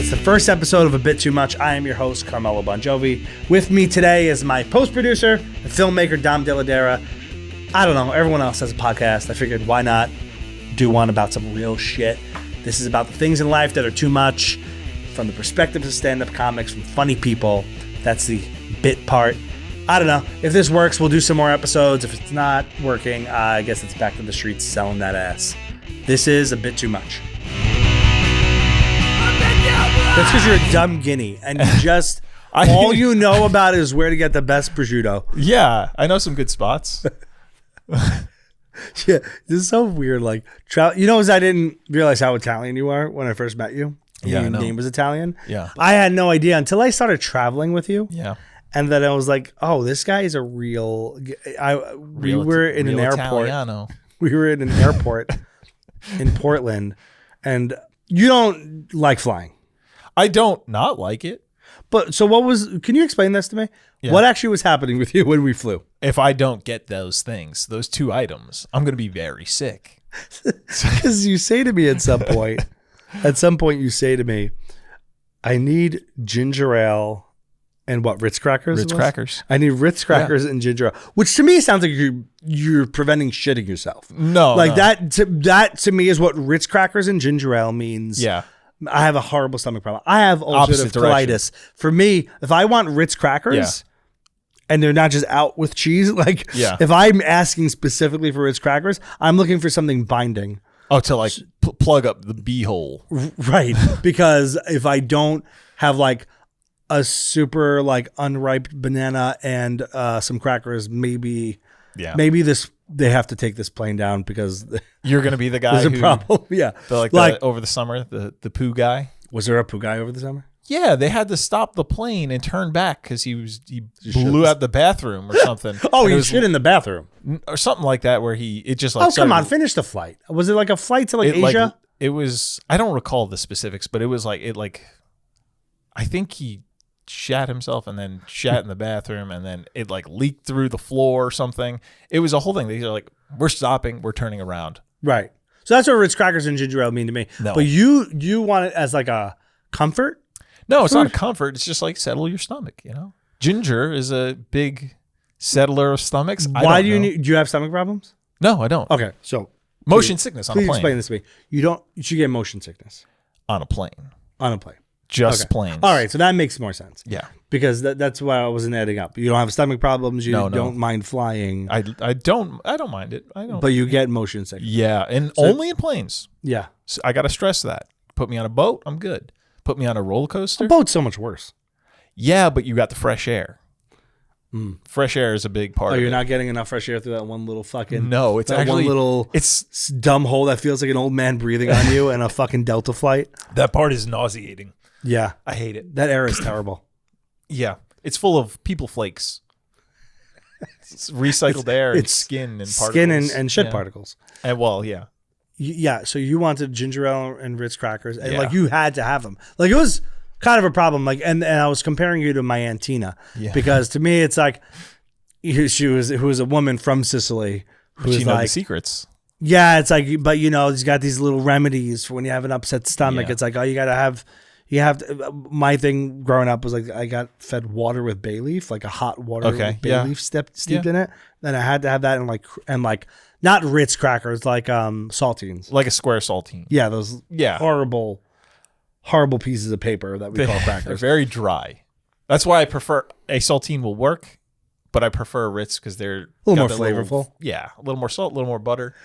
It's the first episode of A Bit Too Much. I am your host, Carmelo Bongiovi. With me today is my post-producer and filmmaker, Delledera. I don't know, everyone else has a podcast. I figured why not do one about some real shit. This is about the things in life that are too much from the perspective of stand-up comics, from funny people. That's the bit part. I don't know. If this works, we'll do some more episodes. If it's not working, I guess it's back to the streets selling that ass. This is A Bit Too Much. That's because you're a dumb guinea and you just all you know about is where to get the best prosciutto. Yeah, I know some good spots. Yeah, this is so weird. Like, you know, I didn't realize how Italian you are when I first met you. Yeah, your name was Italian. Yeah, I had no idea until I started traveling with you. Yeah, and then I was like, oh, this guy is a real. We were in an airport. Italiano. We were in an airport in Portland, and you don't like flying. I don't not like it. But so can you explain this to me? Yeah. What actually was happening with you when we flew? If I don't get those things, those two items, I'm going to be very sick. Because you say to me at some point you say to me, I need ginger ale and what, Ritz crackers? Ritz crackers. I need Ritz crackers and ginger ale, which to me sounds like you're preventing shitting yourself. No. That to me is what Ritz crackers and ginger ale means. Yeah. I have a horrible stomach problem. I have ulcerative colitis. For me, if I want Ritz crackers and they're not just out with cheese, if I'm asking specifically for Ritz crackers, I'm looking for something binding. Oh, to plug up the bee-hole. Right. Because if I don't have a super unripe banana and some crackers, maybe they have to take this plane down because you're going to be the guy there's a problem. Yeah. Over the summer, the poo guy. Was there a poo guy over the summer? Yeah, they had to stop the plane and turn back because he blew out the bathroom or something. Oh, he shit in the bathroom or something like that. Where come on, finish the flight. Was it like a flight to Asia? It was. I don't recall the specifics, but it was I think he shat himself and then shat in the bathroom and then it leaked through the floor or something. It was a whole thing. These are we're stopping, we're turning around. Right. So that's what Ritz crackers and ginger ale mean to me. No. But you want it as a comfort? No, it's not a comfort. It's just settle your stomach, you know? Ginger is a big settler of stomachs. Why do you have stomach problems? No, I don't. Okay. So motion sickness on a plane. Please explain this to me. You should get motion sickness. On a plane. On a plane. Just planes. All right, so that makes more sense. Yeah, because that's why I wasn't adding up. You don't have stomach problems. You don't mind flying. I don't mind it. I don't. But you get motion sickness. Yeah, and only in planes. Yeah, so I got to stress that. Put me on a boat, I'm good. Put me on a roller coaster. A boat's so much worse. Yeah, but you got the fresh air. Fresh air is a big part. Oh, you're not getting enough fresh air through that one little fucking. No, it's actually one little. It's dumb hole that feels like an old man breathing on you in a fucking Delta flight. That part is nauseating. Yeah. I hate it. That air is terrible. Yeah. It's full of people flakes. It's recycled air and skin and particles. Skin and shit particles. And yeah. Yeah. So you wanted ginger ale and Ritz crackers. And you had to have them. It was kind of a problem. And I was comparing you to my Aunt Tina. Yeah. Because to me, it's who was a woman from Sicily. Who's the secrets. Yeah. It's but he's got these little remedies for when you have an upset stomach. Yeah. It's you got to have. You have to, my thing growing up was I got fed water with bay leaf, a hot water with bay leaf steeped in it. Then I had to have that and not Ritz crackers, saltines. Like a square saltine. Yeah, those horrible pieces of paper that we call crackers. They're very dry. That's why I prefer a saltine will work, but I prefer Ritz because they're a little more flavorful. A little more salt, a little more butter.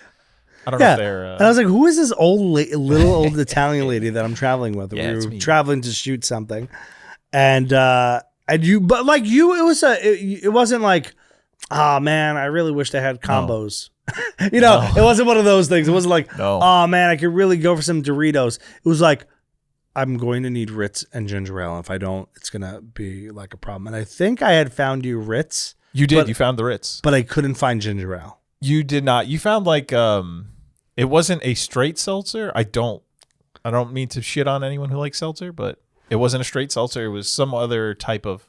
I don't know if they're... and I was like, who is this little old Italian lady that I'm traveling with? Yeah, we were traveling to shoot something. And you, but it wasn't oh man, I really wish they had combos. No. It wasn't one of those things. It wasn't oh man, I could really go for some Doritos. It was I'm going to need Ritz and ginger ale. If I don't, it's going to be a problem. And I think I had found you Ritz. You did. You found the Ritz. But I couldn't find ginger ale. You did not. You found it wasn't a straight seltzer. I don't mean to shit on anyone who likes seltzer, but it wasn't a straight seltzer. It was some other type of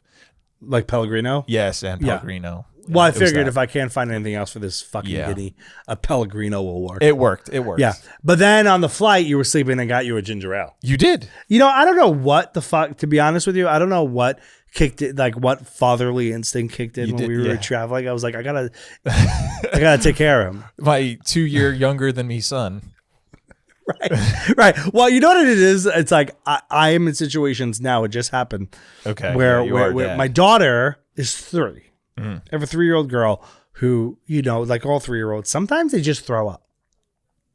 Pellegrino. Yes, and Pellegrino. Well, I It was figured that. if I can't find anything else for this fucking guinea, a Pellegrino will work. It worked. It worked. Yeah. But then on the flight, you were sleeping and got you a ginger ale. You did. You know, I don't know what the fuck, to be honest with you, I don't know what kicked it, like what fatherly instinct kicked in when we were traveling. I was like, I gotta take care of him. My 2-year younger than me son. Right. Well, you know what it is? It's like I am in situations now, it just happened. Okay. Where dad. my daughter is 3. I have a 3-year-old girl who, you know, like all 3-year-olds, sometimes they just throw up.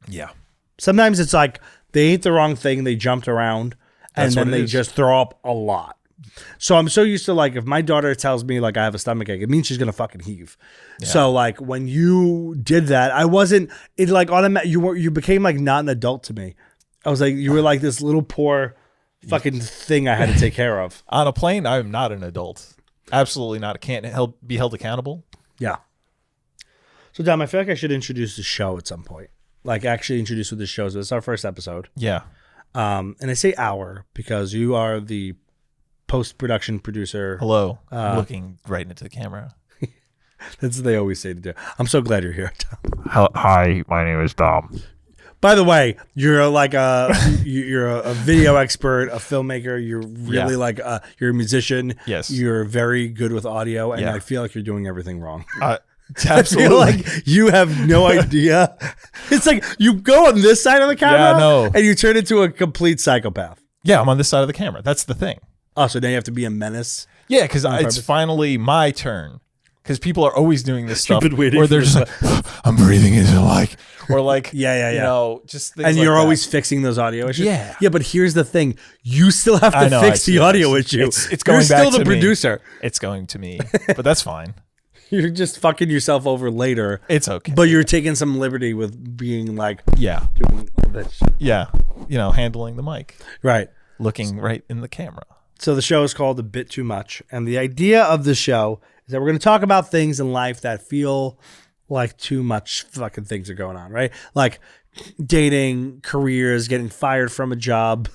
Yeah. Sometimes it's like they ate the wrong thing, they jumped around, and then they just throw up a lot. So I'm so used to, like, if my daughter tells me like I have a stomachache, it means she's gonna fucking heave. Yeah. So like when you did that, I wasn't. It like automatic. You became like not an adult to me. I was like, you were like this little poor fucking thing I had to take care of. On a plane, I am not an adult. Absolutely not. I can't be held accountable. Yeah. So Dom, I feel like I should introduce the show at some point. Like actually introduce what this show is. It's our first episode. Yeah. And I say our because you are the post-production producer. Hello. Looking right into the camera. That's what they always say to do. I'm so glad you're here, Tom. Hi, my name is Dom. By the way, you're like you're a video expert, a filmmaker. You're really like you're a musician. Yes. You're very good with audio, and I feel like you're doing everything wrong. Absolutely. I feel like you have no idea. It's like you go on this side of the camera, and you turn into a complete psychopath. Yeah, I'm on this side of the camera. That's the thing. Oh, so now you have to be a menace? Yeah, because it's finally my turn. Because people are always doing this stuff where they're just like, I'm breathing into the mic. Or like, you know, just things and like you're that. always fixing those audio issues. Yeah. Yeah, but here's the thing. You still have to fix the audio issue. It's going you're back still the to producer. Me. It's going to me. But that's fine. You're just fucking yourself over later. It's okay. But you're taking some liberty with being like, doing all that shit. Yeah. You know, handling the mic. Right. Looking right in the camera. So the show is called A Bit Too Much. And the idea of the show is that we're going to talk about things in life that feel like too much fucking things are going on, right? Like dating, careers, getting fired from a job.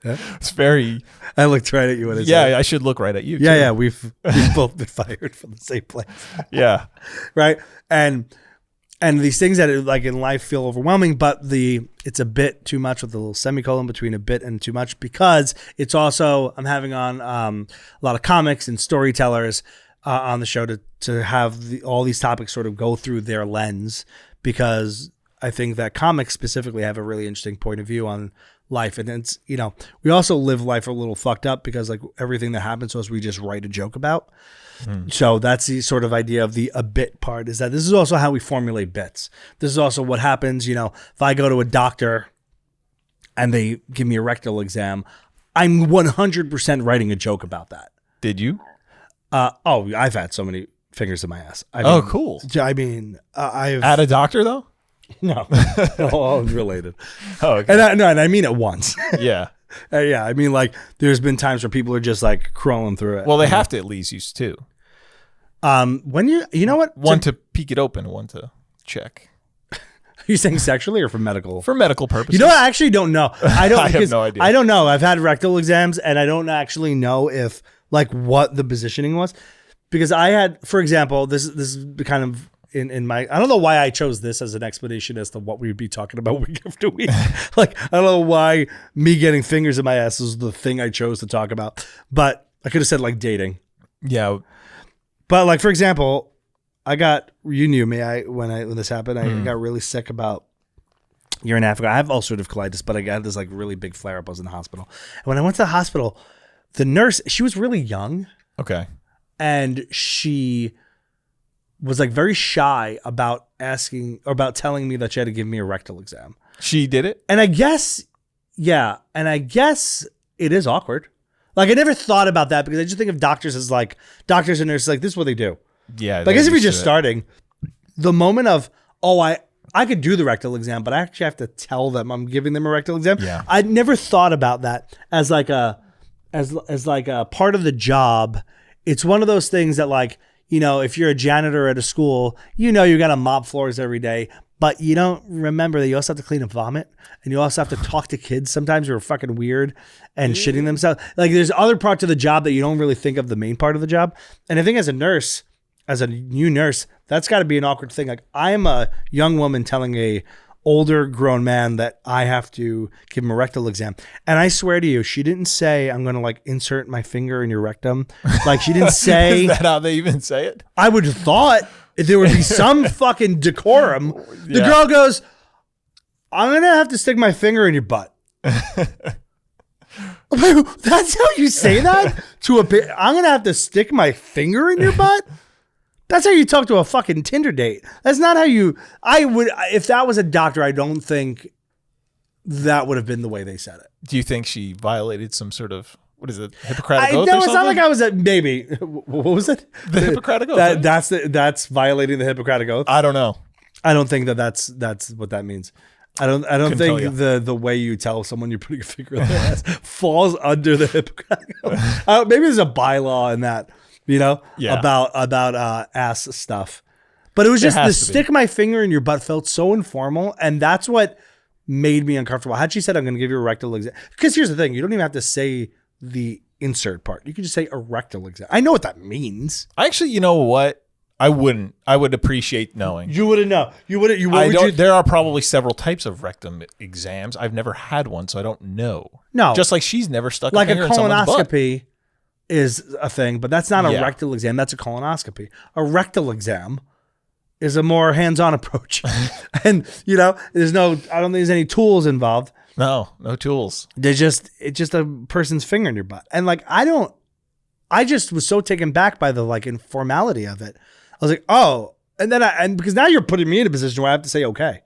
It's very... I looked right at you when I said it. I should look right at you, too. Yeah, we've both been fired from the same place. Yeah. Right? And these things that like in life feel overwhelming, but it's a bit too much with a little semicolon between a bit and too much, because it's also, I'm having on a lot of comics and storytellers on the show to have all these topics sort of go through their lens, because I think that comics specifically have a really interesting point of view on life. And it's, you know, we also live life a little fucked up because like everything that happens to us, we just write a joke about. So that's the sort of idea of a bit part, is that this is also how we formulate bits. This is also what happens, you know, if I go to a doctor and they give me a rectal exam, I'm 100% writing a joke about that. Did you? I've had so many fingers in my ass. Cool. I mean, I've... At a doctor, though? No, all related. Oh, okay. And I mean it once. Yeah. Yeah, I mean, like, there's been times where people are just like crawling through it. Well, they have to at least use two. When you know what? One to peek it open, one to check. Are you saying sexually or for medical? For medical purposes. You know what? I actually don't know. I have no idea. I don't know. I've had rectal exams and I don't actually know if like what the positioning was, because I had, for example, this is kind of in my, I don't know why I chose this as an explanation as to what we would be talking about week after week. Like, I don't know why me getting fingers in my ass is the thing I chose to talk about, but I could have said like dating. Yeah. But like, for example, you knew me, when this happened, I got really sick about a year and a half ago. I have ulcerative colitis, but I got this like really big flare up. I was in the hospital. And when I went to the hospital, the nurse, she was really young. Okay. And she was like very shy about asking or about telling me that she had to give me a rectal exam. She did it? And I guess, yeah. And I guess it is awkward. Like, I never thought about that because I just think of doctors as like, doctors and nurses, like, this is what they do. Yeah. Like, I guess if you're just starting, the moment of, I could do the rectal exam, but I actually have to tell them I'm giving them a rectal exam. Yeah. I never thought about that as like as like a part of the job. It's one of those things that, like, you know, if you're a janitor at a school, you know you got to mop floors every day, but you don't remember that you also have to clean up vomit, and you also have to talk to kids sometimes who are fucking weird and shitting themselves. Like, there's other parts of the job that you don't really think of the main part of the job. And I think as a nurse, as a new nurse, that's got to be an awkward thing. Like, I'm a young woman telling a older grown man that I have to give him a rectal exam. And I swear to you, she didn't say, I'm going to like insert my finger in your rectum. Like, she didn't say. Is that how they even say it? I would have thought there would be some fucking decorum. The girl goes, I'm going to have to stick my finger in your butt. That's how you say that to a I'm going to have to stick my finger in your butt? That's how you talk to a fucking Tinder date. That's not how you. I would, if that was a doctor, I don't think that would have been the way they said it. Do you think she violated some sort of, what is it, Hippocratic Oath? No, or it's something? not like I was at, maybe. What was it? The Hippocratic Oath. Right? That's violating the Hippocratic Oath. I don't know. I don't think that's what that means. I don't think the way you tell someone you're putting a finger in their ass falls under the Hippocratic Oath. Maybe there's a bylaw in that. About ass stuff. But it was just the stick my finger in your butt felt so informal, and that's what made me uncomfortable. Had she said, I'm going to give you a rectal exam? Because here's the thing, you don't even have to say the insert part. You can just say a rectal exam. I know what that means. Actually, you know what? I wouldn't. I would appreciate knowing. You wouldn't know. There are probably several types of rectum exams. I've never had one, so I don't know. No. Just like she's never stuck like a finger in someone's butt. colonoscopy is a thing, but that's not a rectal exam. That's a colonoscopy. A rectal exam is a more hands-on approach. And, there's I don't think there's any tools involved. No tools. It's just a person's finger in your butt. And like, I just was so taken back by the like informality of it. I was like, oh, and because now you're putting me in a position where I have to say, okay.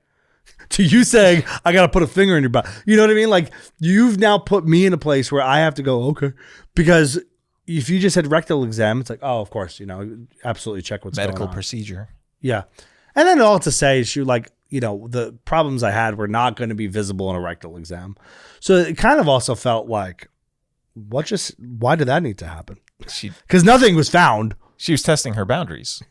To you saying, I got to put a finger in your butt. You know what I mean? Like, you've now put me in a place where I have to go, okay. Because if you just had rectal exam, it's like, oh, of course, absolutely check what's going on. Medical procedure. Yeah. And then all to say is the problems I had were not going to be visible in a rectal exam. So it kind of also felt like, why did that need to happen? Because nothing was found. She was testing her boundaries.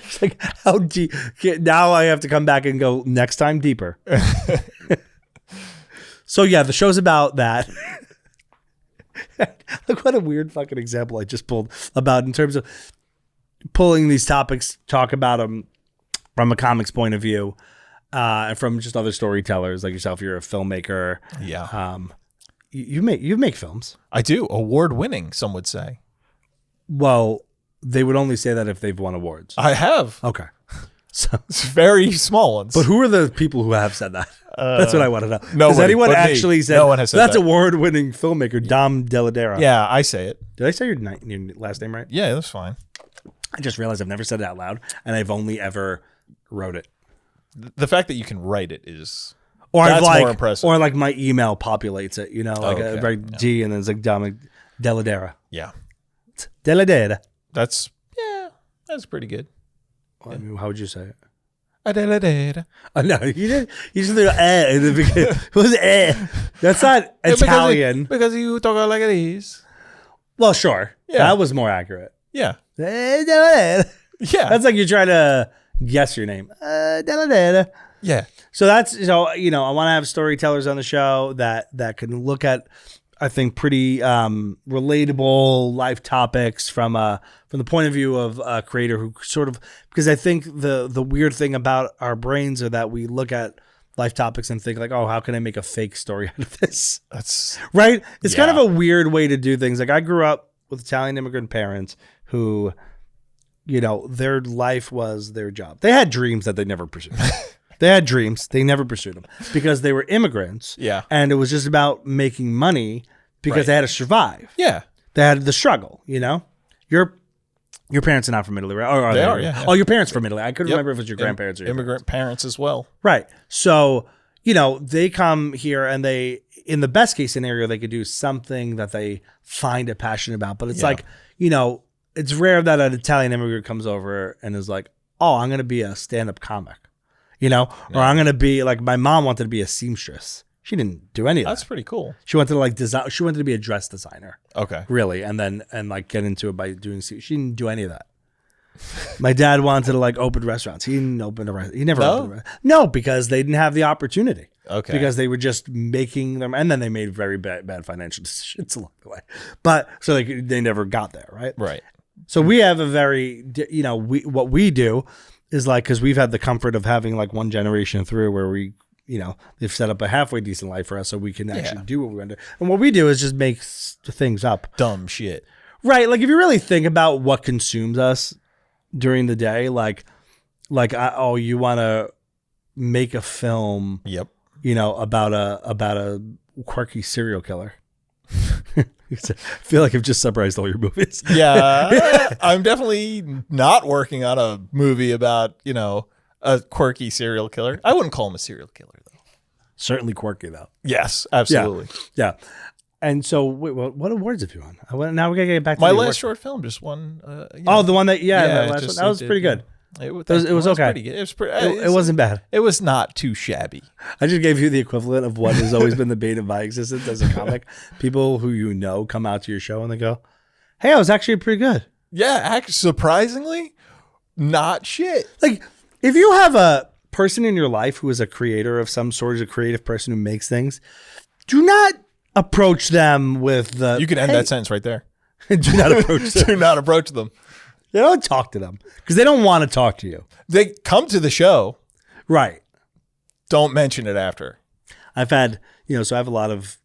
It's like, how deep? Now I have to come back and go next time deeper. So yeah, the show's about that. Look what a weird fucking example I just pulled about in terms of pulling these topics, talk about them from a comics point of view, and from just other storytellers like yourself. You're a filmmaker. Yeah. You make films. I do. Award-winning, some would say. Well, they would only say that if they've won awards. I have. Okay. So it's very small ones. But who are the people who have said that? That's what I want to know. Nobody, Has anyone actually said, no one has said that's that. Award-winning filmmaker Dom Delledera? Yeah, I say it. Did I say your last name right? Yeah, that's fine. I just realized I've never said it out loud, and I've only ever wrote it. The fact that you can write it is... That's more impressive. Or like my email populates it, okay. write D and then it's like Dom Delledera. Yeah. Delledera. That's pretty good. Well, I mean, how would you say it? Delledera. Oh, no, you did. You just threw in the beginning. What was That's not Italian. Because you talk like it is. Well, sure. Yeah. That was more accurate. Yeah. Yeah. That's like you're trying to guess your name. Delledera. Yeah. So that's, I want to have storytellers on the show that can look at, I think, pretty relatable life topics from the point of view of a creator who sort of, because I think the weird thing about our brains are that we look at life topics and think like, oh, how can I make a fake story out of this? That's right. It's kind of a weird way to do things. Like, I grew up with Italian immigrant parents who, their life was their job. They had dreams that they never pursued. They had dreams. They never pursued them because they were immigrants. Yeah. And it was just about making money because they had to survive. Yeah. They had the struggle, Your parents are not from Italy, right? Or they are, yeah. Oh, your parents from Italy. I couldn't remember if it was your grandparents or your immigrant parents as well. Right. So, they come here and they, in the best case scenario, they could do something that they find a passion about. But it's like, it's rare that an Italian immigrant comes over and is like, oh, I'm going to be a stand-up comic. Or I'm going to be like, my mom wanted to be a seamstress. She didn't do any of that. That's pretty cool. She wanted to like design. She wanted to be a dress designer. Okay. Really. And get into it by doing, she didn't do any of that. My dad wanted to like open restaurants. He didn't open a restaurant. He never opened a restaurant. No, because they didn't have the opportunity. Okay. Because they were just making them, and then they made very bad financial decisions along the way. But so they never got there, right? Right. So we have a very, what we do is like, because we've had the comfort of having like one generation through where we, they've set up a halfway decent life for us so we can actually do what we want to do. And what we do is just make things up. Dumb shit. Right. Like if you really think about what consumes us during the day, like you want to make a film, Yep. About a quirky serial killer. I feel like I've just summarized all your movies. Yeah. I'm definitely not working on a movie about, a quirky serial killer. I wouldn't call him a serial killer, though. Certainly quirky, though. Yes, absolutely. Yeah. And so, wait, what awards have you won? Now we got to get back to my the last awards. short film just won. The one that, the last one. That was pretty good. It was okay. Pretty good. It wasn't bad. It was not too shabby. I just gave you the equivalent of what has always been the bane of my existence as a comic. People who come out to your show and they go, "Hey, I was actually pretty good." Yeah, surprisingly, not shit. Like, if you have a person in your life who is a creator of some sort, is a creative person who makes things, do not approach them with the. You can end that sentence right there. Do not approach them. Do not approach them. You don't talk to them because they don't want to talk to you. They come to the show. Right. Don't mention it after. I've had, so I have a lot of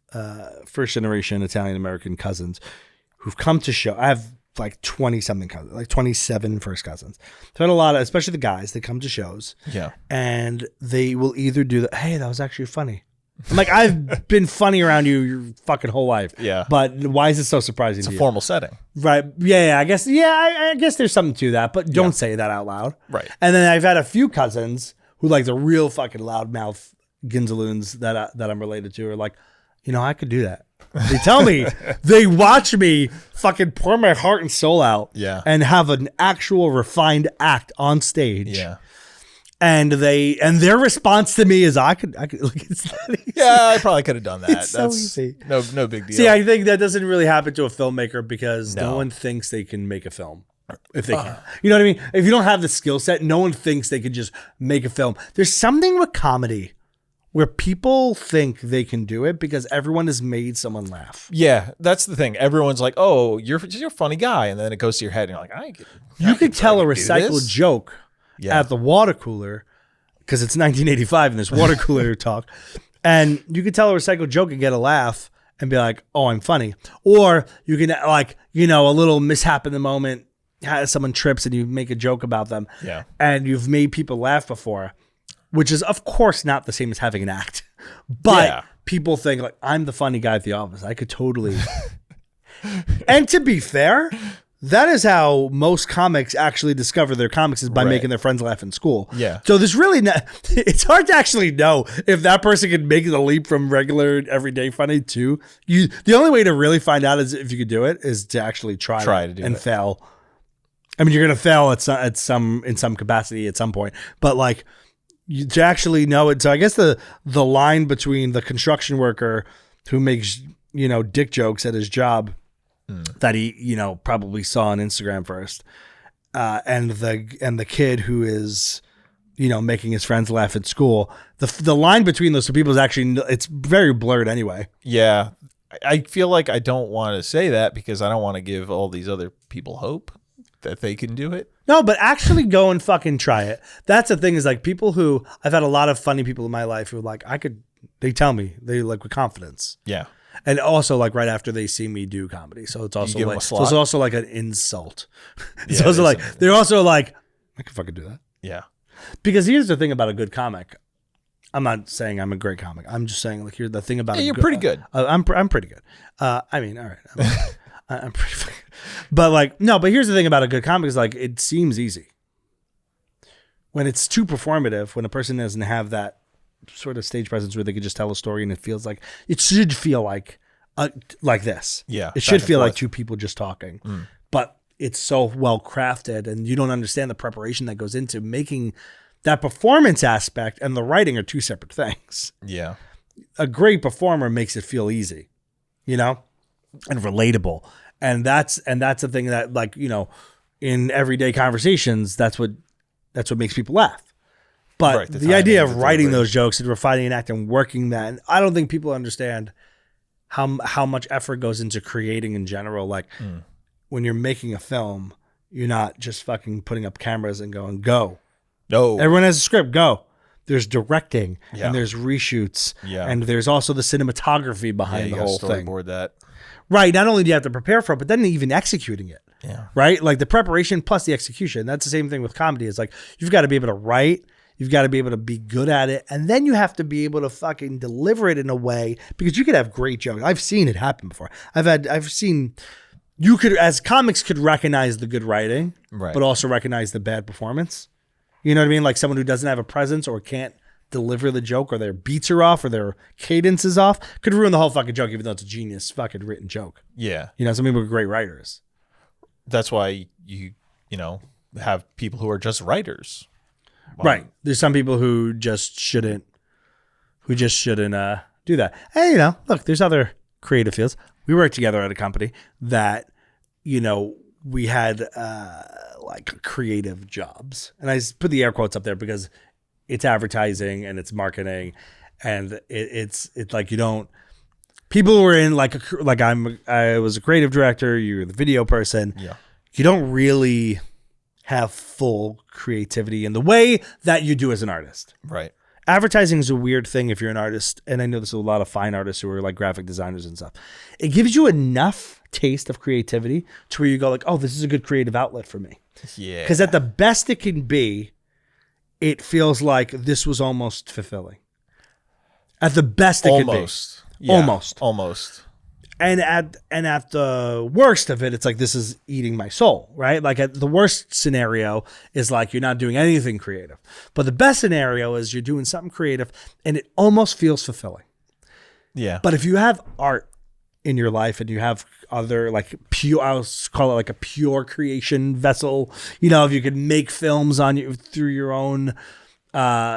first generation Italian American cousins who've come to show. I have like 20 something cousins, like 27 first cousins. So I had a lot of, especially the guys, they come to shows. Yeah. And they will either do hey, that was actually funny. I'm like, I've been funny around you your fucking whole life. Yeah. But why is it so surprising to you? It's a formal setting. Right. Yeah, I guess. Yeah, I guess there's something to that, but don't say that out loud. Right. And then I've had a few cousins who like the real fucking loudmouth ginzaloons that I'm related to are like, I could do that. They tell me, they watch me fucking pour my heart and soul out and have an actual refined act on stage. Yeah. And their response to me is I could look, it's that easy. Yeah, I probably could have done that. It's so easy. No big deal. See, I think that doesn't really happen to a filmmaker because no one thinks they can make a film. If they can. You know what I mean? If you don't have the skill set, no one thinks they could just make a film. There's something with comedy where people think they can do it because everyone has made someone laugh. Yeah, that's the thing. Everyone's like, "Oh, you're a funny guy," and then it goes to your head, and you're like, You could tell a recycled joke at the water cooler because it's 1985 and there's water cooler talk, and you could tell a recycled joke and get a laugh and be like, "Oh, I'm funny," or you can a little mishap in the moment. Someone trips and you make a joke about them, and you've made people laugh before. Which is, of course, not the same as having an act. But people think, like, I'm the funny guy at the office. I could totally. And to be fair, that is how most comics actually discover their comics is by making their friends laugh in school. Yeah. So there's really it's hard to actually know if that person can make the leap from regular everyday funny to you. The only way to really find out is if you could do it is to actually try to do it. Fail. I mean, you're going to fail in some capacity at some point, but like, to actually know it. So I guess the line between the construction worker who makes, dick jokes at his job that he, probably saw on Instagram first, and the kid who is, making his friends laugh at school, the line between those two people is actually, it's very blurred anyway. Yeah. I feel like I don't want to say that because I don't want to give all these other people hope that they can do it. No, but actually go and fucking try it. That's the thing is like people who I've had a lot of funny people in my life who are like, they tell me they like with confidence. Yeah. And also like right after they see me do comedy. So it's also like, it's also like an insult. It's also like, they're also like, I can fucking do that. Yeah. Because here's the thing about a good comic. I'm not saying I'm a great comic. I'm just saying like, here's the thing about you're pretty good. I'm pretty good. I mean, all right. I'm pretty fucking, but like, no, but here's the thing about a good comic is like, it seems easy. When it's too performative, when a person doesn't have that sort of stage presence where they could just tell a story and it feels like, it should feel like this. Yeah. It should feel like two people just talking, but it's so well crafted and you don't understand the preparation that goes into making that performance aspect and the writing are two separate things. Yeah. A great performer makes it feel easy, and relatable. And that's the thing that like, in everyday conversations, that's what makes people laugh. But the idea of writing those jokes and refining an act and working that, and I don't think people understand how much effort goes into creating in general. Like when you're making a film, You're not just fucking putting up cameras and going, go. No. Everyone has a script, go. There's directing Yeah. and there's reshoots Yeah. and there's also the cinematography behind the whole thing. Storyboard that. Right. Not only do you have to prepare for it, but then even executing it. Yeah. Right. Like the preparation plus the execution. That's the same thing with comedy. It's like you've got to be able to write. You've got to be able to be good at it. And then you have to be able to fucking deliver it in a way because you could have great jokes. I've seen it happen before. I've seen you could, as comics, could recognize the good writing, Right. but also recognize the bad performance. You know what I mean? Like someone who doesn't have a presence or can't deliver the joke or their beats are off or their cadence is off could ruin the whole fucking joke, even though it's a genius fucking written joke. Yeah. You know, some people are great writers. That's why you have people who are just writers. Right. There's some people who just shouldn't do that. And, you know, look, there's other creative fields. We worked together at a company that, you know, we had like creative jobs. And I put the air quotes up there because it's advertising and it's marketing and it's like you don't, people were in like I was a creative director, you're the video person. Yeah. You don't really have full creativity in the way that you do as an artist. Right. Advertising is a weird thing if you're an artist, and I know there's a lot of fine artists who are like graphic designers and stuff. It gives you enough taste of creativity to where you go like, oh, this is a good creative outlet for me. Yeah. Because at the best it can be, it feels like this was almost fulfilling. At the best it could be. Yeah, almost. And at the worst of it, it's like, this is eating my soul, right? Like at the worst scenario is like you're not doing anything creative. But the best scenario is you're doing something creative and it almost feels fulfilling. Yeah. But if you have art in your life and you have other like pure, I'll call it like a pure creation vessel, you know, if you could make films on you through your own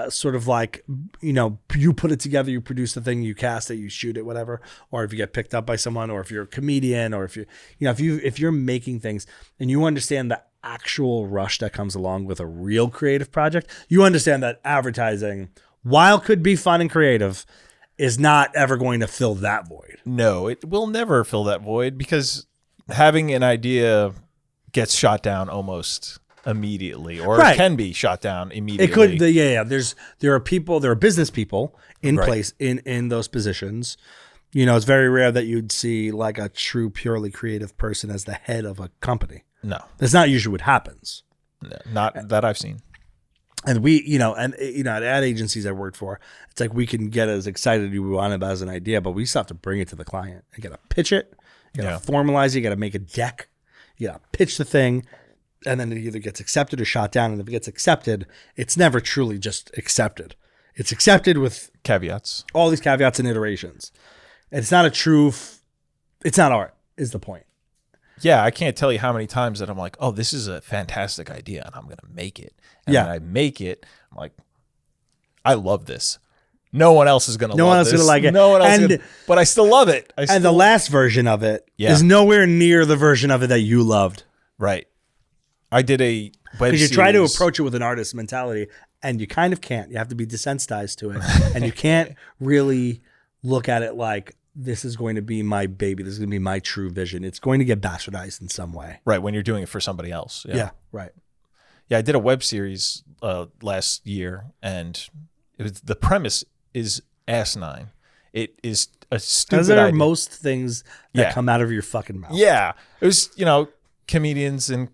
sort of like, you know, you put it together, you produce the thing, you cast it, you shoot it, whatever. Or if you get picked up by someone, or if you're a comedian, or if you, you know, if you're making things and you understand the actual rush that comes along with a real creative project, you understand that advertising, while could be fun and creative, is not ever going to fill that void. No, it will never fill that void because having an idea gets shot down almost immediately, or Right. it can be shot down immediately. It could, yeah. There are business people in Right. place in those positions. You know, it's very rare that you'd see like a true, purely creative person as the head of a company. No, That's not usually what happens. not that I've seen. And we, at ad agencies I worked for, it's like we can get as excited as we want about as an idea, but we still have to bring it to the client. You got to pitch it, you got to formalize it, you got to make a deck, you got to pitch the thing, and then it either gets accepted or shot down. And if it gets accepted, it's never truly just accepted. It's accepted with Caveats. all these caveats and iterations. And it's not a true, it's not art, is the point. Yeah, I can't tell you how many times that I'm like, oh, this is a fantastic idea, and I'm going to make it. And Yeah. when I make it, I'm like, I love this. No one else is going to No love one else is this. gonna like it. No one else And- is gonna, but I still love it. And the last version of it Yeah. is nowhere near the version of it that you loved. Right. I did a web Because you try to series. approach it with an artist mentality, and you kind of can't. You have to be desensitized to it. And you can't really look at it like, this is going to be my baby. This is going to be my true vision. It's going to get bastardized in some way. Right, when you're doing it for somebody else. Yeah, right. Yeah, I did a web series last year, and the premise is asinine. It is a stupid As there are idea. most things that Yeah. come out of your fucking mouth. Yeah, it was comedians and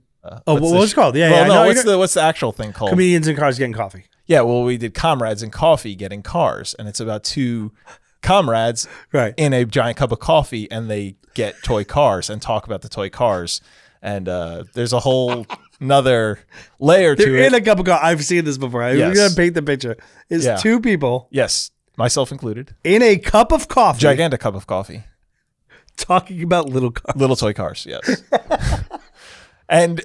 Oh, what's it called? Yeah, well, yeah. no, No, what's the actual thing called? comedians in cars getting coffee. Yeah, well, we did comrades in coffee getting cars, and it's about two comrades Right. in a giant cup of coffee, and they get toy cars and talk about the toy cars, and there's a whole another layer to They're it. in a cup of coffee. I've seen this before. I'm Yes. going to paint the picture. It's Yeah. two people Yes, myself included. in a cup of coffee Gigantic cup of coffee. talking about little cars. Little toy cars, yes. And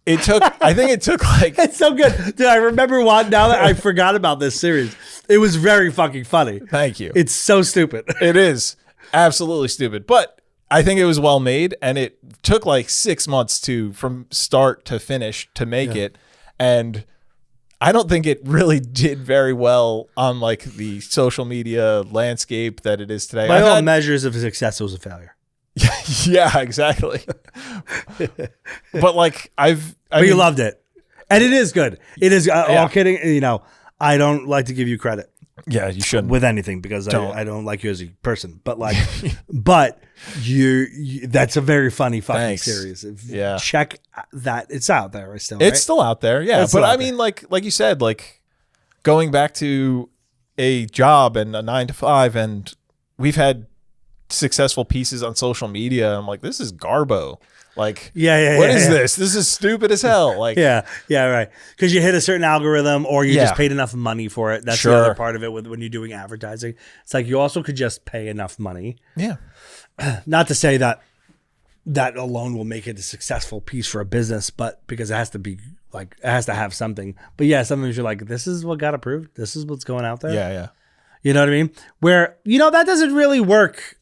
I think it took like, It's so good. Dude, I remember one now that I forgot about this series. It was very fucking funny. thank you. It's so stupid. It is absolutely stupid, but I think it was well made, and it took like 6 months from start to finish to make it. And I don't think it really did very well on like the social media landscape that it is today. By I've all had- measures of success, it was a failure. yeah, exactly. But like But you loved it. And it is good. It is, all kidding, you know, I don't like to give you credit. Yeah, you shouldn't. With anything because I don't like you as a person. But like, but you that's a very funny fucking series. Check that. It's out there still, right? It's still out there, yeah. But I mean, like you said, like going back to a job and a 9 to 5, and we've had successful pieces on social media. I'm like, this is garbo. Like, what is this? This is stupid as hell. Like, right. Because you hit a certain algorithm, or you just paid enough money for it. That's the other part of it when you're doing advertising. It's like you also could just pay enough money. Yeah. Not to say that alone will make it a successful piece for a business, but because it has to be like, it has to have something. But yeah, sometimes you're like, this is what got approved. This is what's going out there. Yeah. You know what I mean? Where, you know, that doesn't really work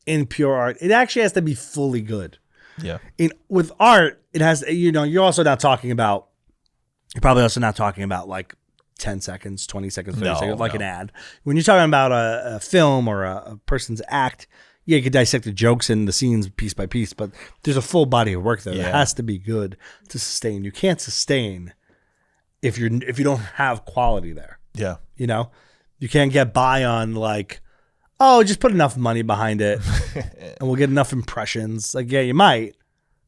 in pure art. It actually has to be fully good. Yeah. With art, it has, you know, you're probably also not talking about like 10 seconds, 20 seconds, 30 seconds, like an ad. When you're talking about a film or a person's act, you could dissect the jokes and the scenes piece by piece, but there's a full body of work there. It has to be good to sustain. You can't sustain if you don't have quality there. Yeah. You know, you can't get by on like, oh, just put enough money behind it and we'll get enough impressions. Like, yeah, you might,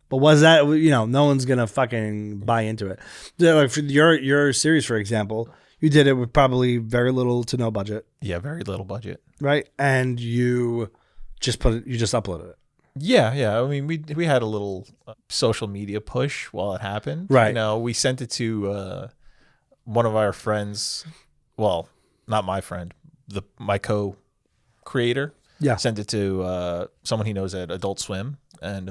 but was that, you know, no one's going to fucking buy into it. Like for your series, for example, you did it with probably very little to no budget. Yeah, very little budget. Right. And you just uploaded it. Yeah. I mean, we had a little social media push while it happened. Right. You know, we sent it to one of our friends. Well, not my friend, my co-creator. Yeah. Sent it to someone he knows at Adult Swim, and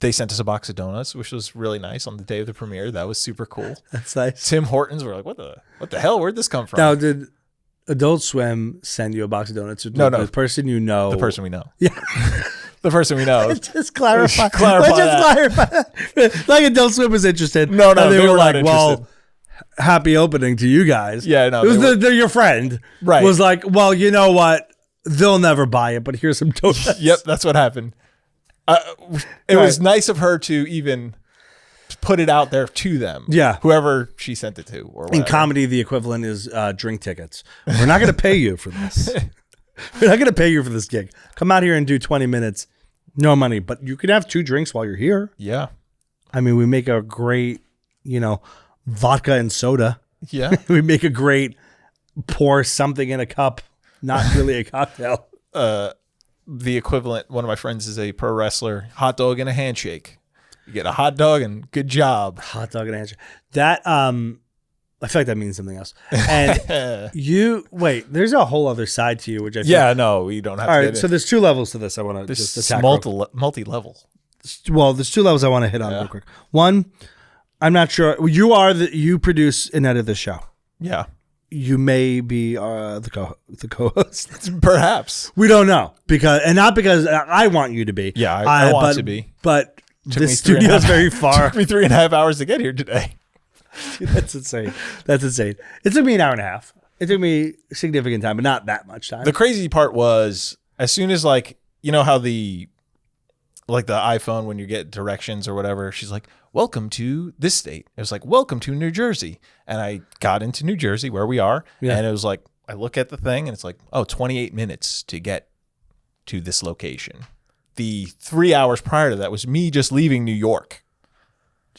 they sent us a box of donuts, which was really nice on the day of the premiere. That was super cool. That's nice. Tim Hortons were like, what the hell? Where'd this come from? Now, did Adult Swim send you a box of donuts? Or No. The person you know. The person we know. Yeah. The person we know. Just clarify. Let's clarify that. Like Adult Swim was interested. No, and they were like, well, happy opening to you guys. Yeah, no. It was your friend. Right. Was like, well, you know what? They'll never buy it, but here's some donuts. Yep, that's what happened. It was nice of her to even put it out there to them. Yeah. Whoever she sent it to. Or whatever. In comedy, the equivalent is drink tickets. We're not going to pay you for this. We're not going to pay you for this gig. Come out here and do 20 minutes. No money, but you can have 2 drinks while you're here. Yeah. I mean, we make a great, you know, vodka and soda. Yeah. We make a great pour something in a cup. Not really a cocktail. The equivalent, one of my friends is a pro wrestler, hot dog and a handshake. You get a hot dog and good job. Hot dog and a handshake. That, I feel like that means something else. And there's a whole other side to you, which I feel no, we don't have all to right, get so there's 2 levels to this I want to this just attack. multi-level. Well, there's 2 levels I want to hit on real quick. One, I'm not sure. You produce and edit the show. Yeah. You may be the co-host. Perhaps. We don't know not because I want you to be. Yeah, I want to be. But this studio is very far. It took me 3.5 hours to get here today. Dude, that's insane. It took me an hour and a half. It took me significant time, but not that much time. The crazy part was as soon as like, you know how the iPhone, when you get directions or whatever, she's like, welcome to this state. It was like, welcome to New Jersey. And I got into New Jersey where we are. Yeah. And it was like, I look at the thing and it's like, 28 minutes to get to this location. The 3 hours prior to that was me just leaving New York.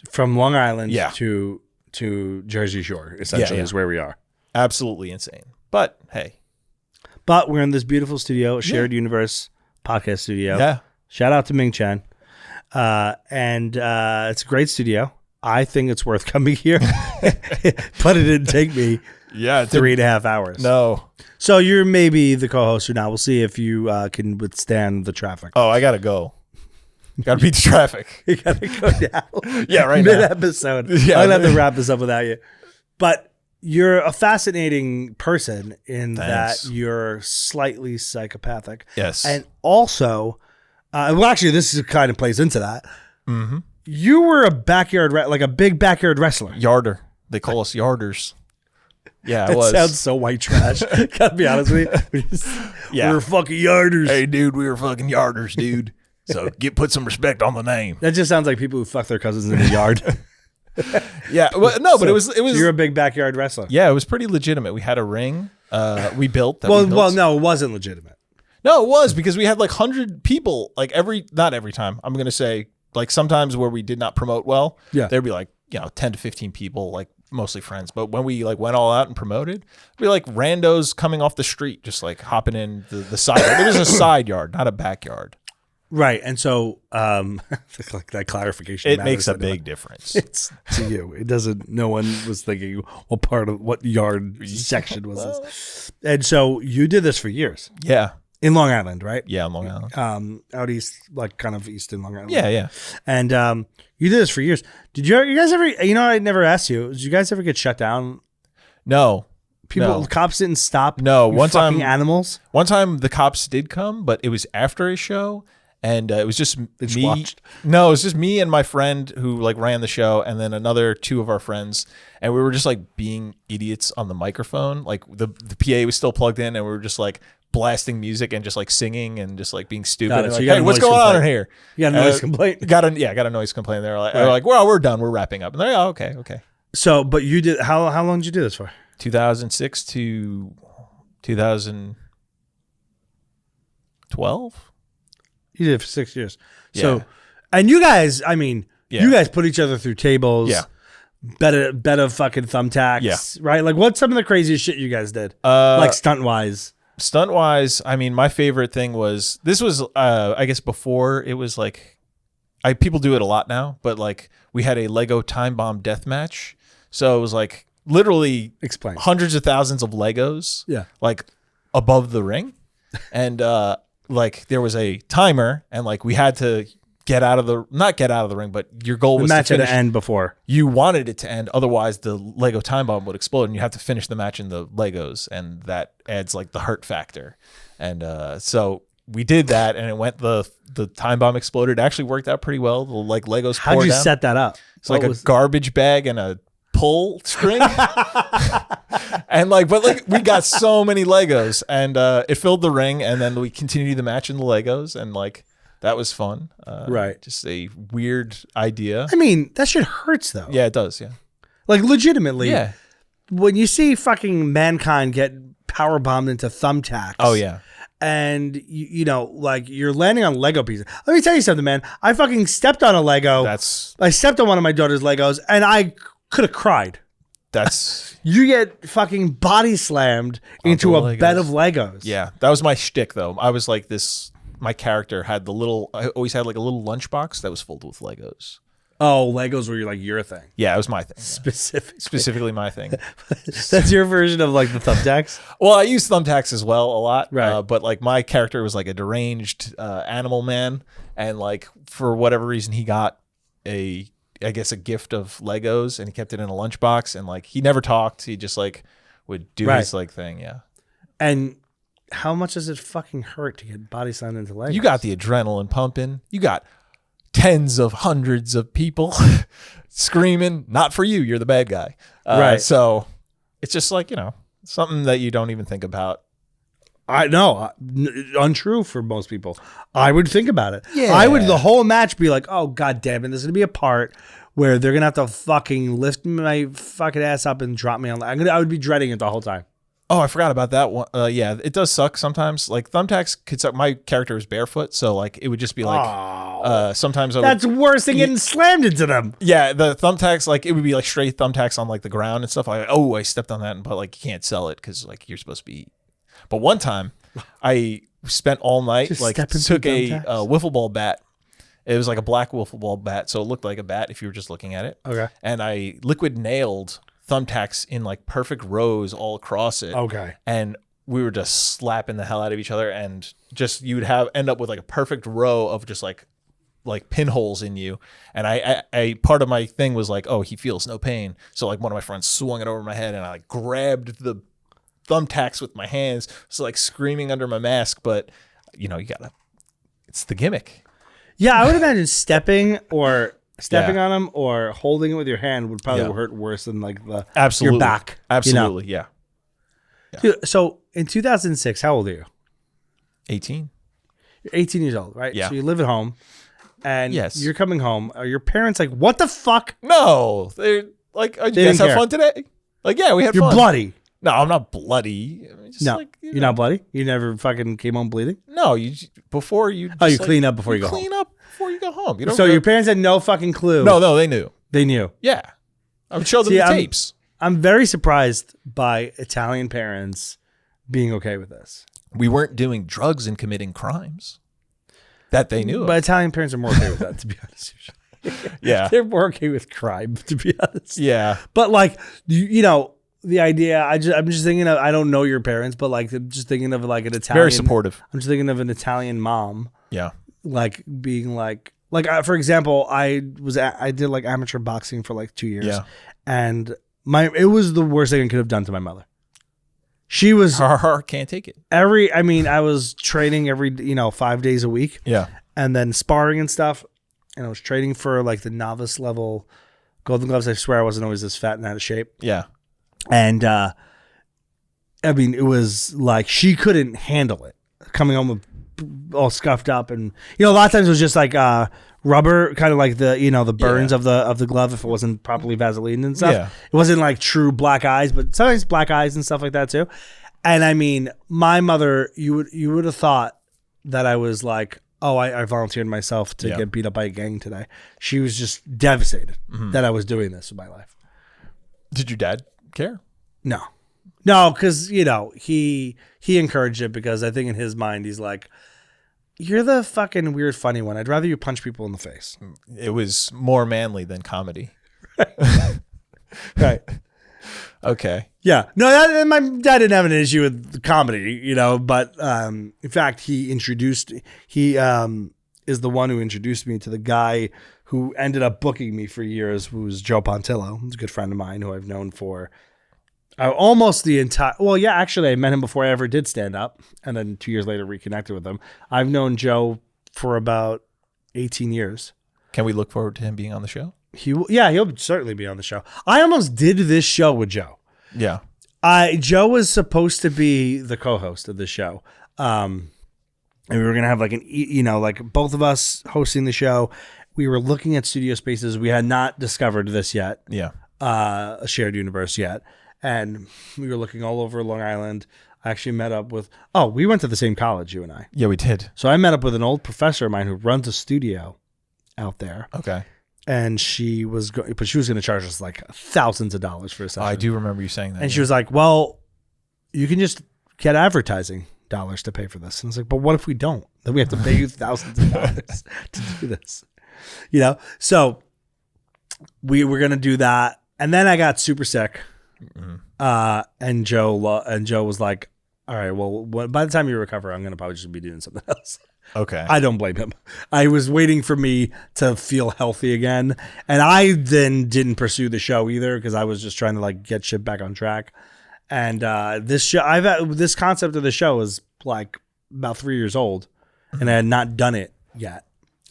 From Long Island to Jersey Shore, essentially, is where we are. Absolutely insane. But hey. But we're in this beautiful studio, a shared universe podcast studio. Yeah. Shout out to Ming Chen. And it's a great studio. I think it's worth coming here. But it didn't take me 3.5 hours. No. So you're maybe the co-host or not. We'll see if you can withstand the traffic. Oh, I got to go. Got to beat the traffic. You got to go now. Yeah, right Mid-episode. Yeah, I'm going to have to wrap this up without you. But you're a fascinating person in that you're slightly psychopathic. Yes. And also... actually, this kind of plays into that. Mm-hmm. You were a big backyard wrestler. Yarder. They call us yarders. Yeah, That sounds so white trash. Gotta be honest with you. We were fucking yarders. Hey, dude, we were fucking yarders, dude. So put some respect on the name. That just sounds like people who fuck their cousins in the yard. Yeah, well, no, but it was. So you're a big backyard wrestler. Yeah, it was pretty legitimate. We had a ring. We built. Well, no, it wasn't legitimate. No, it was because we had like 100 people. Like not every time. I'm gonna say like sometimes where we did not promote well. Yeah, there'd be like 10 to 15 people, like mostly friends. But when we like went all out and promoted, it'd be like randos coming off the street, just like hopping in the side yard. It was a side yard, not a backyard. Right, and so like that clarification. It makes a big difference. It's to you. It doesn't. No one was thinking what yard section was this. And so you did this for years. Yeah, in Long Island, right? Yeah, in Long Island. Out east, like kind of east in Long Island. Yeah. And you did this for years. Did you guys ever? I never asked you. Did you guys ever get shut down? No. Cops didn't stop. No, one time animals. One time the cops did come, but it was after a show. And it was just me. Watched. No, it was just me and my friend who like ran the show, and then another two of our friends, and we were just like being idiots on the microphone. Like the PA was still plugged in, and we were just like blasting music and just like singing and just like being stupid. And, so like, hey, what's going on in here? You got a noise complaint. Got a noise complaint. They're like, well, we're done. We're wrapping up. And they're like, oh, okay. So, but you did. How long did you do this for? 2006 to 2012. You did it for 6 years. Yeah. So, and you guys, you guys put each other through tables. Yeah. Better fucking thumbtacks. Yeah. Right? Like, what's some of the craziest shit you guys did? Like stunt-wise. Stunt-wise, my favorite thing was, this was, I guess before, it was like, people do it a lot now, but like, we had a Lego time bomb death match. So it was like, literally hundreds of thousands of Legos. Yeah. Like, above the ring. And, like there was a timer and like we had to not get out of the ring, but your goal was the match to finish. Had to end before. You wanted it to end. Otherwise the Lego time bomb would explode and you have to finish the match in the Legos. And that adds like the hurt factor. And, so we did that and it went, the time bomb exploded. It actually worked out pretty well. The like Legos poured down. How'd you set that up? It's like a garbage bag and a pull string. And like, but like we got so many Legos and it filled the ring and then we continued the match in the Legos and like that was fun. Right. Just a weird idea. That shit hurts though. Yeah, it does. Yeah. Like legitimately. Yeah. When you see fucking mankind get power bombed into thumbtacks. Oh yeah. And you know, like you're landing on Lego pieces. Let me tell you something, man. I fucking stepped on a Lego. I stepped on one of my daughter's Legos and I could have cried. You get fucking body slammed into a bed of Legos. Yeah, that was my shtick though. I was like this. My character had I always had like a little lunchbox that was filled with Legos. Oh, Legos were your thing. Yeah, it was my thing. Specifically my thing. That's your version of like the thumbtacks? Well, I use thumbtacks as well a lot. Right. But like my character was like a deranged animal man, and like for whatever reason he got a gift of Legos and he kept it in a lunchbox and like he never talked. He just like would do his like thing. Yeah. And how much does it fucking hurt to get body slammed into Legos? You got the adrenaline pumping. You got tens of hundreds of people screaming, not for you. You're the bad guy. Right. So it's just like, something that you don't even think about. I know, untrue for most people. I would think about it. Yeah. I would the whole match be like, oh god damn it, there's gonna be a part where they're gonna have to fucking lift my fucking ass up and drop me on. I would be dreading it the whole time. Oh, I forgot about that one. Yeah, it does suck sometimes. Like thumbtacks could suck. My character is barefoot, so like it would just be like sometimes that's worse than getting slammed into them. Yeah, the thumbtacks, like it would be like straight thumbtacks on like the ground and stuff. Like, oh, I stepped on that, but like you can't sell it because like you're supposed to be. But one time, I spent all night took a wiffle ball bat. It was like a black wiffle ball bat, so it looked like a bat if you were just looking at it. Okay. And I liquid nailed thumbtacks in like perfect rows all across it. Okay. And we were just slapping the hell out of each other, and just you would end up with like a perfect row of just like pinholes in you. And I part of my thing was like, oh, he feels no pain. So like one of my friends swung it over my head, and I like grabbed the thumbtacks with my hands, so like screaming under my mask, but it's the gimmick. Yeah, I would imagine stepping on them or holding it with your hand would probably hurt worse than like your back. Absolutely, yeah. Dude, so in 2006, how old are you? 18. You're 18 years old, right? Yeah. So you live at home, and Yes. you're coming home. Are your parents like, what the fuck? No, they're like, oh, did you They guys didn't have care. fun today? Like, yeah, we had You're fun. bloody. No, I'm not bloody. I mean, just No, like, you're not bloody. You never fucking came home bleeding. No, you before you. Oh, you just, clean up before you go home. Clean up before you go home. You don't. So go- your parents had no fucking clue. No, they knew. They knew. Yeah, I would show them See, the I'm- tapes. I'm very surprised by Italian parents being okay with this. We weren't doing drugs and committing crimes that they knew. But Italian parents are more okay with that, to be honest. Yeah, They're more okay with crime, to be honest. yeah. But like, you know, the idea. I'm just thinking of. I don't know your parents, but like, I'm just thinking of like an Italian. Very supportive. I'm just thinking of an Italian mom, Yeah. like being like for example, I did like amateur boxing for like 2 years, Yeah. and it was the worst thing I could have done to my mother. She was Can't take it. I was training every 5 days a week, Yeah. and then sparring and stuff, and I was training for like the novice level Golden Gloves. I swear I wasn't always this fat and out of shape. Yeah. And it was like she couldn't handle it coming home with all scuffed up, and a lot of times it was just like rubber, kind of like the burns of the glove if it wasn't properly Vaseline and stuff. Yeah. It wasn't like true black eyes, but sometimes black eyes and stuff like that too. And I mean, my mother, you would have thought that I was like, oh, I volunteered myself to get beat up by a gang today. She was just devastated that I was doing this with my life. Did your dad care? No, because he encouraged it, because I think in his mind he's like, you're the fucking weird funny one. I'd rather you punch people in the face. It was more manly than comedy. Right. Okay. Yeah. No, my dad didn't have an issue with comedy, but in fact he is the one who introduced me to the guy who ended up booking me for years, who was Joe Pontillo. He's a good friend of mine who I've known for almost the entire. Well, yeah, actually, I met him before I ever did stand up, and then 2 years later reconnected with him. I've known Joe for about 18 years. Can we look forward to him being on the show? He'll certainly be on the show. I almost did this show with Joe. Yeah. Joe was supposed to be the co-host of the show. And we were gonna have like like both of us hosting the show. We were looking at studio spaces. We had not discovered this yet. Yeah. A shared universe yet. And we were looking all over Long Island. I actually met up with, we went to the same college, you and I. Yeah, we did. So I met up with an old professor of mine who runs a studio out there. Okay. And she was going to charge us like thousands of dollars for a session. I do remember you saying that. And she was like, well, you can just get advertising dollars to pay for this. And I was like, but what if we don't? Then we have to pay you thousands of dollars to do this. So we were going to do that. And then I got super sick. Mm-hmm. And Joe was like, all right, well, by the time you recover, I'm going to probably just be doing something else. Okay. I don't blame him. I was waiting for me to feel healthy again. And I then didn't pursue the show either, because I was just trying to like get shit back on track. And this concept of the show is like about 3 years old, and I had not done it yet.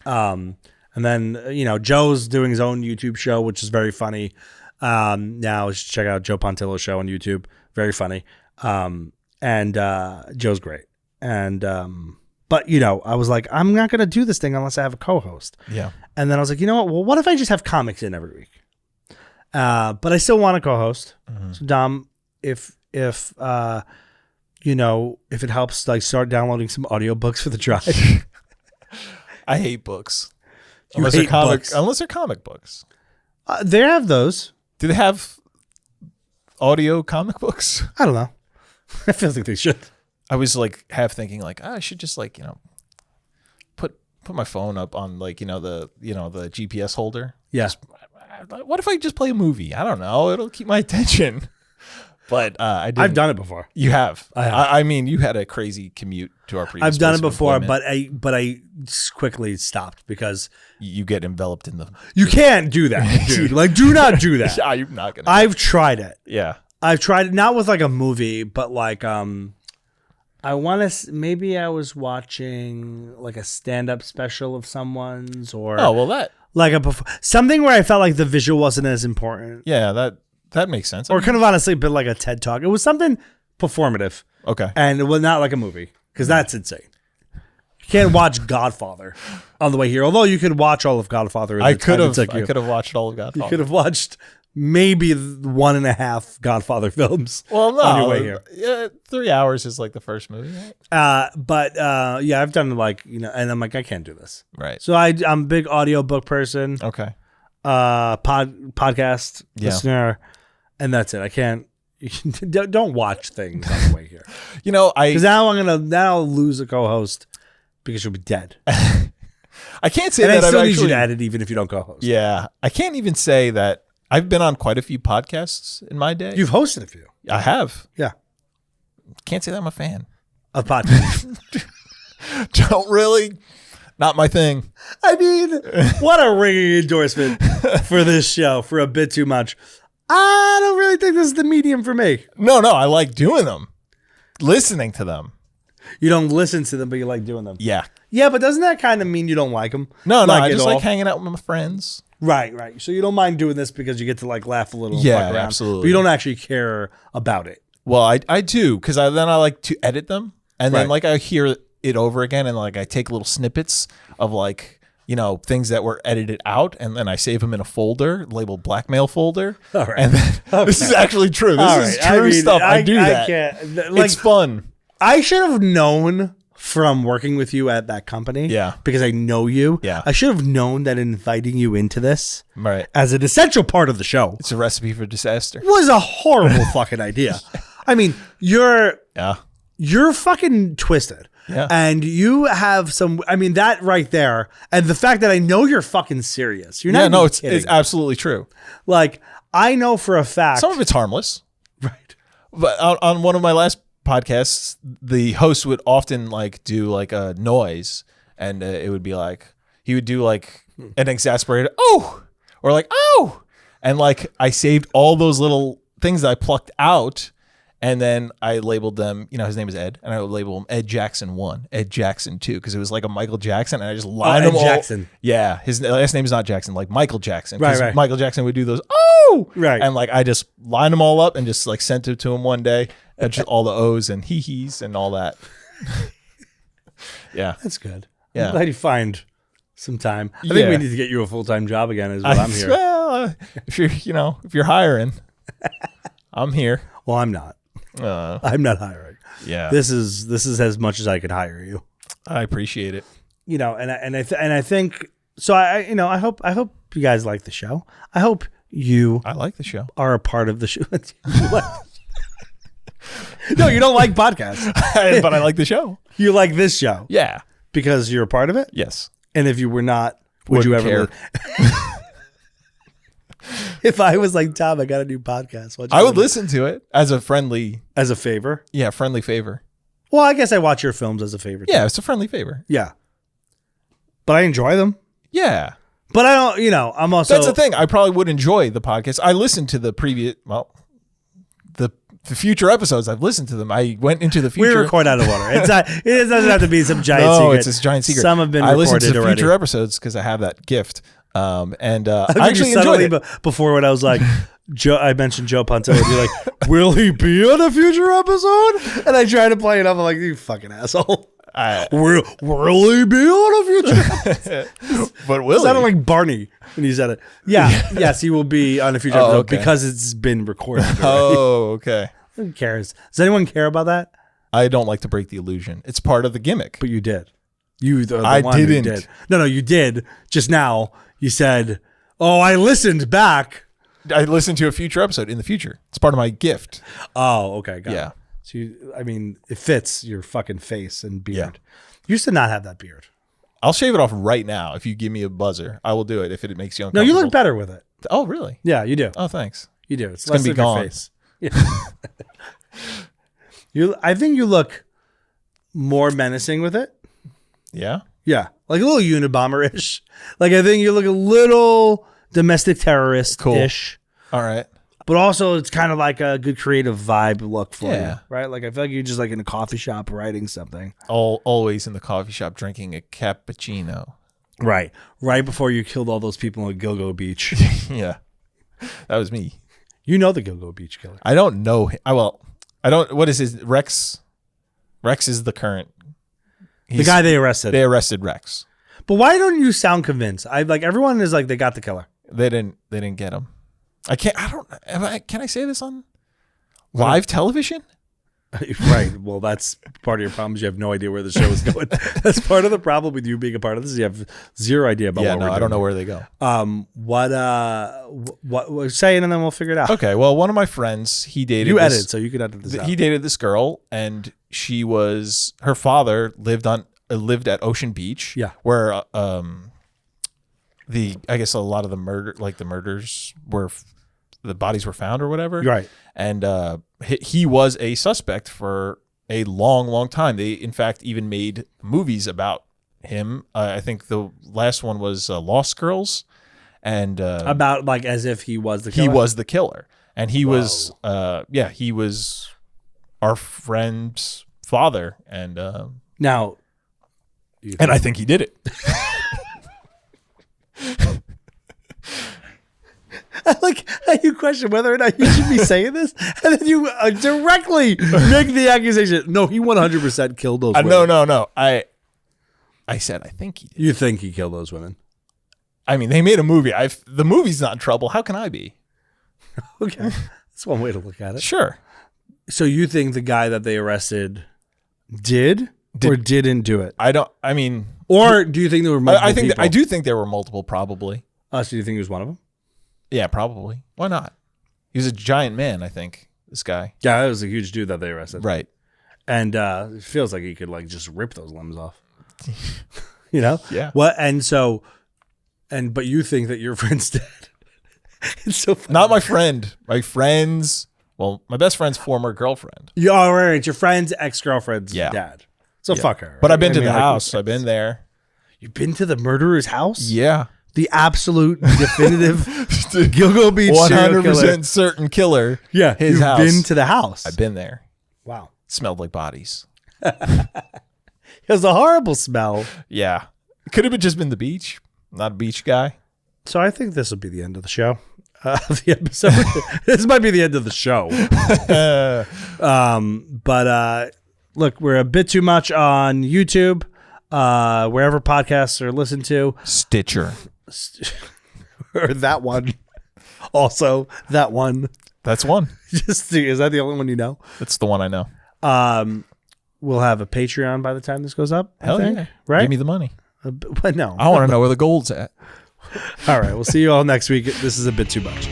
And then, Joe's doing his own YouTube show, which is very funny. Now just check out Joe Pontillo's show on YouTube. Very funny. And Joe's great. And, but I was like, I'm not going to do this thing unless I have a co-host. Yeah. And then I was like, you know what? Well, what if I just have comics in every week? But I still want a co-host. Mm-hmm. So Dom, if it helps, like start downloading some audiobooks for the drive. I hate books. You hate books? Unless they're comic books. They have those. Do they have audio comic books? I don't know. I feel like they should. I was like half thinking like, I should just like, put my phone up on like, the GPS holder. Yeah. What if I just play a movie? I don't know. It'll keep my attention. But I've done it before. You have. I have. I mean, you had a crazy commute to our previous. I've done it place of before, employment. but I quickly stopped because you get enveloped in the. You can't do that, dude. Like, do not do that. Yeah, you're not gonna. I've tried it. Yeah, I've tried it, not with like a movie, but like I want to. Maybe I was watching like a stand-up special of someone's, or like something where I felt like the visual wasn't as important. Yeah, that makes sense. Or kind of honestly a bit like a TED Talk. It was something performative. Okay. And it was not like a movie, because that's insane. You can't watch Godfather on the way here. Although you could watch all of Godfather. In I the time could it took have. you. I could have watched all of You Godfather. could have watched maybe 1.5 Godfather films. Well, no. on your way here. Yeah, 3 hours is like the first movie, right? But yeah, I've done like and I'm like I can't do this. Right. So I'm a big audiobook person. Okay. Podcast listener, and that's it. I can't. Don't watch things on the way here. Because now I'll lose a co-host because you'll be dead. I can't say and that I still I've need actually you to edit even if you don't co-host. Yeah, I can't even say that I've been on quite a few podcasts in my day. You've hosted a few. I have. Yeah. Can't say that I'm a fan. Of podcasts. Don't really. Not my thing. I mean, what a ringing endorsement for this show for a bit too much. I don't really think this is the medium for me. No, I like doing them. Listening to them. You don't listen to them, but you like doing them. Yeah. Yeah, but doesn't that kind of mean you don't like them? No, I just like hanging out with my friends. Right. So you don't mind doing this because you get to like laugh a little and Yeah, fuck around. absolutely. But you don't actually care about it. Well, I do, because then I like to edit them. And then Right. like I hear it over again, and like I take little snippets of like, things that were edited out, and then I save them in a folder labeled blackmail folder. All right. And then, this is actually true. This is true stuff. I do that. It's fun. I should have known from working with you at that company. Yeah. Because I know you. Yeah. I should have known that inviting you into this Right. as an essential part of the show It's a recipe for disaster. was a horrible fucking idea. I mean, you're fucking twisted. Yeah. And you have that right there, and the fact that I know you're fucking serious. You're not even it's kidding. absolutely true. Like, I know for a fact. Some of it's harmless. Right. But on one of my last podcasts, the host would often like do like a noise, and it would be like he would do like an exasperated or like and like I saved all those little things that I plucked out, and then I labeled them. His name is Ed, and I would label him Ed Jackson 1, Ed Jackson 2, because it was like a Michael Jackson, and I just lined them all. Jackson. Yeah, his last name is not Jackson, like Michael Jackson. Right. Michael Jackson would do those Right. and like I just lined them all up and just like sent it to him one day, and just all the O's and he-he's and all that. Yeah, That's good. Yeah. I'm glad you find some time. I think we need to get you a full-time job again is what I'm here. Well, if you're hiring, I'm here. Well, I'm not. I'm not hiring. Yeah, This is as much as I could hire you. I appreciate it. And I think so. I hope you guys like the show. I hope you I like the show. are a part of the show. No, you don't like podcasts, But I like the show. You like this show Yeah. because you're a part of it. Yes. And if you were not, would you Wouldn't ever? care. If I was like, Tom, I got a new podcast. I would listen to it as a friendly favor. favor. Well, I guess I watch your films as a favor. Yeah, it's a friendly favor. Yeah. But I enjoy them. Yeah. But I don't, I'm also. That's the thing. I probably would enjoy the podcast. I listened to the previous, the future episodes. I've listened to them. I went into the future. We record out of order. It doesn't have to be some giant no, secret. it's this giant secret. Some have been I recorded listened to the already. future episodes because I have that gift. I actually Suddenly, enjoyed it. Before when I was like, I mentioned Joe Ponto, and you're like, will he be on a future episode? And I tried to play it up. I'm like, you fucking asshole. Will he be on a future episode? But will It sounded he? like Barney when he said it. Yeah. Yes, he will be on a future episode okay. because it's been recorded already. Oh, okay. Who cares? Does anyone care about that? I don't like to break the illusion. It's part of the gimmick. But you did. You the I one who didn't. did. No, you did. Just now you said, "Oh, I listened back." I listened to a future episode in the future. It's part of my gift. Oh, okay, got Yeah. it. So it fits your fucking face and beard. Yeah. You used to not have that beard. I'll shave it off right now. If you give me a buzzer, I will do it if it makes you No, uncomfortable. you look better with it. Oh, really? Yeah, you do. Oh, thanks. You do. It's gonna less be of your gone. face. Yeah. I think you look more menacing with it. Yeah? Yeah, like a little Unabomber-ish. Like I think you look a little domestic terrorist-ish. Cool. All right. But also, it's kind of like a good creative vibe look for Yeah. you, right? Like I feel like you're just like in a coffee shop writing something. Always in the coffee shop drinking a cappuccino. Right before you killed all those people on Gilgo Beach. Yeah. That was me. You know the Gilgo Beach killer. I don't know him. I don't. What is his Rex? Rex is the current. The guy they arrested. They arrested Rex. But why don't you sound convinced? Everyone is like they got the killer. They didn't get him. Can I say this on live television? Right. Well, that's part of your problem. You have no idea where the show is going. That's part of the problem with you being a part of this. You have zero idea about what we're doing. I don't know where they go. What we're saying, and then we'll figure it out. Okay. Well, one of my friends, he dated. You edit, so you can edit this out. He dated this girl, and her father lived at Ocean Beach. Yeah. Where I guess a lot of the murders were, the bodies were found or whatever. Right. And he was a suspect for a long, long time. They, in fact, even made movies about him. I think the last one was Lost Girls, and about like as if he was the killer. He was the killer, and he was he was our friend's father, and now, and I think he did it. I like how you question whether or not you should be saying this, and then you directly make the accusation. No, he 100% killed those women. No. I said I think he did. You think he killed those women? I mean, they made a movie. The movie's not in trouble. How can I be? Okay, that's one way to look at it. Sure. So you think the guy that they arrested did or didn't do it? Or do you think there were multiple people? I do think there were multiple, probably. So do you think he was one of them? Yeah, probably. Why not? He was a giant man, I think, this guy. Yeah, that was a huge dude that they arrested. Right. And it feels like he could like just rip those limbs off. You know? Yeah. What? But you think that your friend's dead. It's so funny. Not my friend. My best friend's former girlfriend. Yeah, all right. Your friend's ex-girlfriend's dad. So fuck her. But I've been to the house. I've been there. You've been to the murderer's house? Yeah. The absolute definitive Gilgo Beach 100% certain killer. Yeah. His house. You've been to the house. I've been there. Wow. Smelled like bodies. It was a horrible smell. Yeah. Could have just been the beach. Not a beach guy. So I think this will be the end of the show. The episode. This might be the end of the show. But look, we're a bit too much on YouTube, wherever podcasts are listened to. Stitcher. Or that one. Also, that one. That's one. Is that the only one you know? That's the one I know. We'll have a Patreon by the time this goes up. Hell yeah. Right? Give me the money. But no. I want to know where the gold's at. All right. We'll see you all next week. This is a bit too much.